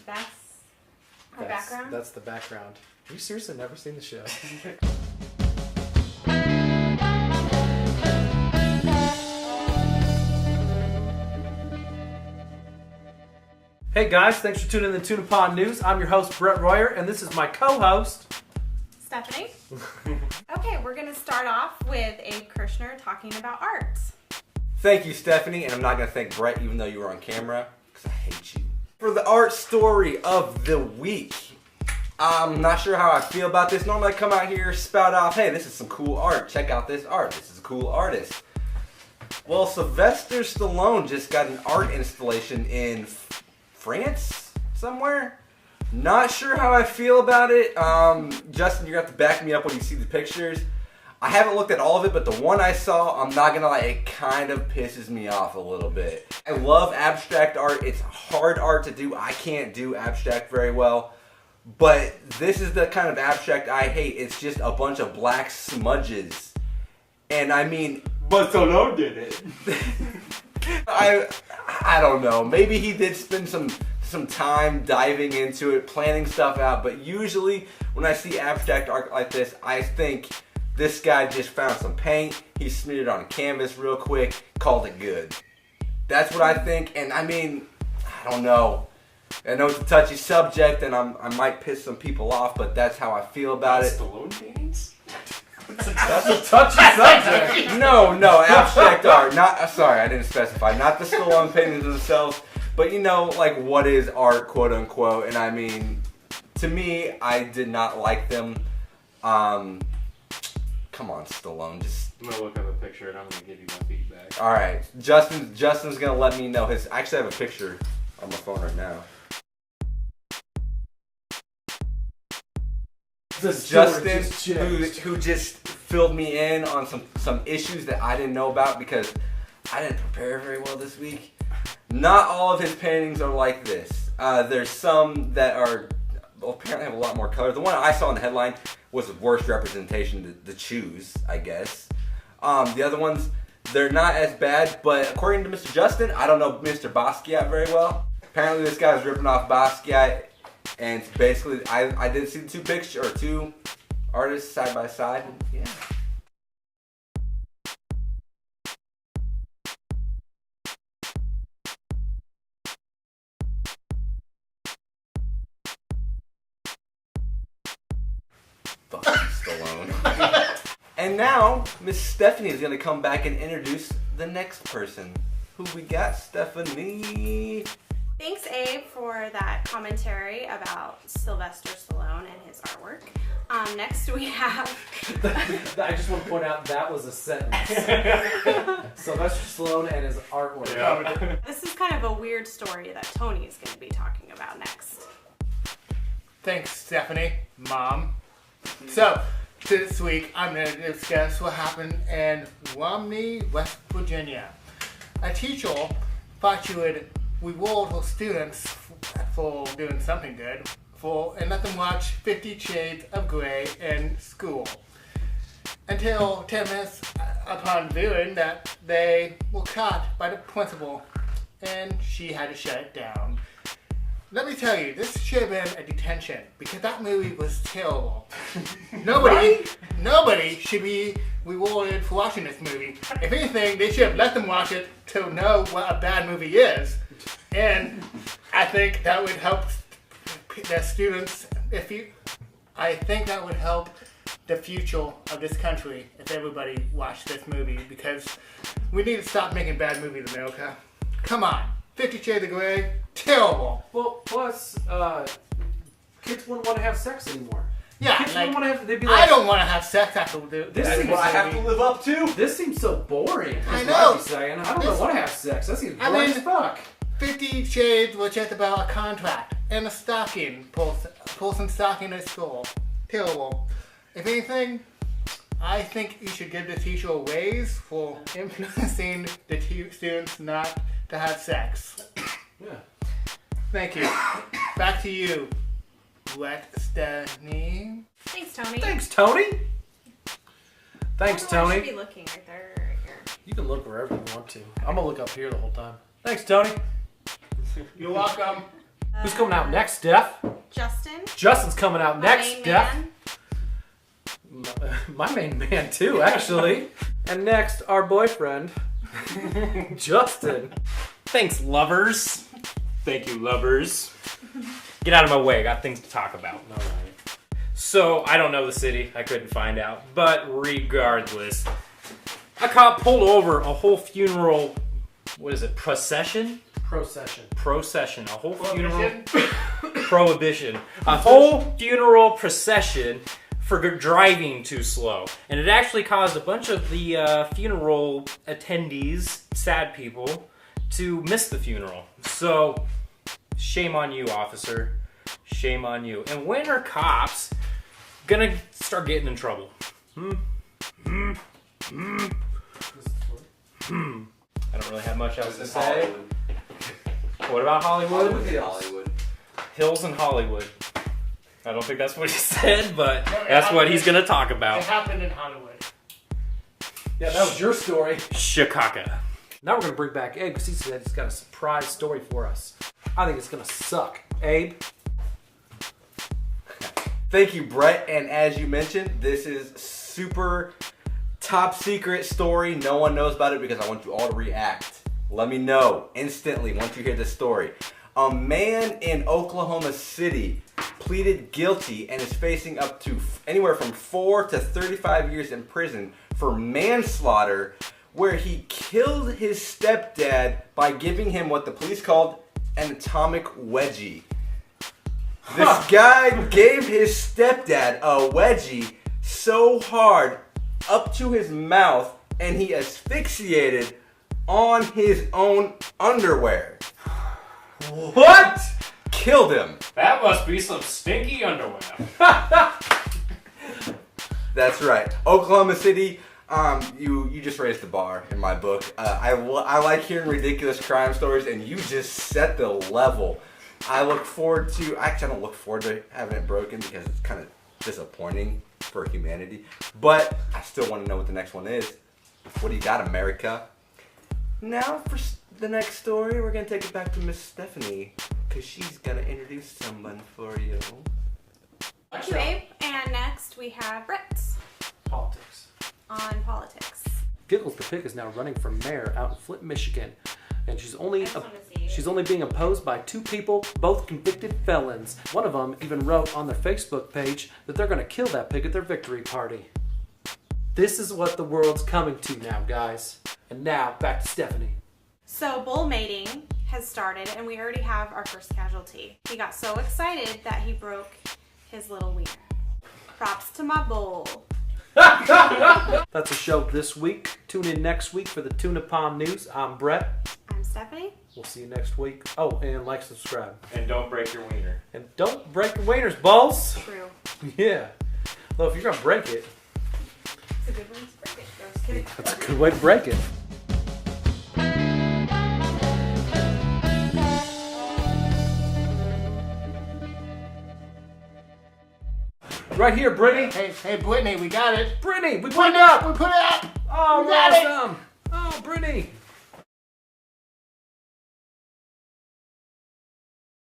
That's our background? That's the background. Have you seriously never seen the show? Hey guys, thanks for tuning in to Tuna Pond News. I'm your host, Brett Royer, and this is my co-host, Stephanie. Okay, we're going to start off with Abe Kirshner talking about art. Thank you, Stephanie, and I'm not going to thank Brett even though you were on camera, because I hate you. For the art story of the week, I'm not sure how I feel about this. Normally I come out here, spout off, hey, this is some cool art. Check out this art. This is a cool artist. Well, Sylvester Stallone just got an art installation in France somewhere. Not sure how I feel about it. Justin, you're going to have to back me up when you see the pictures. I haven't looked at all of it, but the one I saw, I'm not going to lie, it kind of pisses me off a little bit. I love abstract art. It's hard art to do. I can't do abstract very well. But this is the kind of abstract I hate. It's just a bunch of black smudges. And I mean... But Stallone did it. I don't know. Maybe he did spend some time diving into it, planning stuff out. But usually when I see abstract art like this, I think this guy just found some paint. He smeared it on a canvas real quick, called it good. That's what I think. And I mean, I don't know. I know it's a touchy subject, and I might piss some people off, but that's how I feel about it. Stallone paintings? That's a touchy subject. No, abstract art. Sorry, I didn't specify. Not the Stallone paintings themselves, but you know, like what is art, quote unquote. And I mean, to me, I did not like them. Come on, Stallone, just. I'm gonna look at the picture and I'm gonna give you my feedback. All right, Justin's gonna let me know his. I actually have a picture on my phone right now. Justin, who just filled me in on some issues that I didn't know about because I didn't prepare very well this week. Not all of his paintings are like this. There's some that are apparently have a lot more color. The one I saw in the headline was the worst representation to choose, I guess. The other ones, they're not as bad, but according to Mr. Justin, I don't know Mr. Basquiat very well. Apparently this guy was ripping off Basquiat. And basically, I did see the two artists side by side. Yeah. Fucking Stallone. And now, Miss Stephanie is going to come back and introduce the next person. Who we got, Stephanie? Thanks, Abe, for that commentary about Sylvester Stallone and his artwork. Next we have... I just want to point out that was a sentence. Sylvester Stallone and his artwork. Yeah. This is kind of a weird story that Tony is going to be talking about next. Thanks, Stephanie, Mom. So, this week I'm going to discuss what happened in Romney, West Virginia. A teacher thought she would reward her students for doing something good and let them watch 50 Shades of Grey in school. Until 10 minutes upon viewing that they were caught by the principal and she had to shut it down. Let me tell you, this should have been a detention because that movie was terrible. Nobody should be rewarded for watching this movie. If anything, they should have let them watch it to know what a bad movie is. And I think that would help the students. I think that would help the future of this country if everybody watched this movie because we need to stop making bad movies, America. Come on, 50 Shades of Grey, terrible. Well, plus, kids wouldn't want to have sex anymore. Yeah, kids like, wouldn't want to have. They'd be I like, don't want to have sex after this. This is What I have to live up to? This seems so boring. I is know. what I'm saying. I don't want to have sex. That seems boring as fuck. 50 Shades was just about a contract and a stocking, pull some stocking at school. Terrible. If anything, I think you should give the teacher a raise for influencing the students not to have sex. Yeah. Thank you. Back to you, Wet Stephanie. Thanks, Tony. Thanks, Tony. Thanks, I Tony. should be looking right there, right here. You can look wherever you want to. I'm gonna look up here the whole time. Thanks, Tony. You're welcome. Who's coming out next, Steph? Justin. Justin's coming out my next, main Steph. man. My main man too, actually. And next, our boyfriend, Justin. Thanks, lovers. Thank you, lovers. Get out of my way. I got things to talk about. All right. So, I don't know the city. I couldn't find out. But regardless, a cop pulled over a whole funeral, what is it, procession? Procession. A whole funeral... Prohibition. A whole funeral procession for driving too slow. And it actually caused a bunch of the funeral attendees, sad people, to miss the funeral. So, shame on you, officer. Shame on you. And when are cops gonna start getting in trouble? I don't really have much else to say. What about Hollywood? Hollywood. Hills in Hollywood. I don't think that's what he said, but that's what he's gonna talk It about. happened in Hollywood. Yeah, that was your story. Chicago. Now we're gonna bring back Abe because he said he's got a surprise story for us. I think it's gonna suck. Abe? Thank you, Brett. And as you mentioned, this is super top secret story. No one knows about it because I want you all to react. Let me know instantly once you hear this story. A man in Oklahoma City pleaded guilty and is facing up to anywhere from 4 to 35 years in prison for manslaughter, where he killed his stepdad by giving him what the police called an atomic wedgie. This guy gave his stepdad a wedgie so hard up to his mouth, and he asphyxiated on his own underwear. What? Killed him. That must be some stinky underwear. That's right. Oklahoma City, you just raised the bar in my book. I like hearing ridiculous crime stories, and you just set the level. I look forward to, actually I don't look forward to having it broken because it's kind of disappointing for humanity. But I still want to know what the next one is. What do you got, America? Now for the next story, we're going to take it back to Miss Stephanie because she's going to introduce someone for you. Thank you, Abe. And next we have Brett Politics. on politics. Giggles the Pig is now running for mayor out in Flint, Michigan. And she's only I just wanna see it. she's only being opposed by 2 people, both convicted felons. One of them even wrote on their Facebook page that they're going to kill that pig at their victory party. This is what the world's coming to now, guys. And now, back to Stephanie. So bull mating has started and we already have our first casualty. He got so excited that he broke his little wiener. Props to my bull. That's a show this week. Tune in next week for the Tuna Pond News. I'm Brett. I'm Stephanie. We'll see you next week. Oh, and like, subscribe. And don't break your wiener. And don't break your wieners, balls. True. Yeah. Well, if you're going to break it, It's a good one to break it. I was kidding. that's a good way to break it. Right here, Brittany. Hey, Brittany, we got it. Brittany, we put Put it it up. up. We put it up. Oh, We got it. awesome. Oh, Brittany.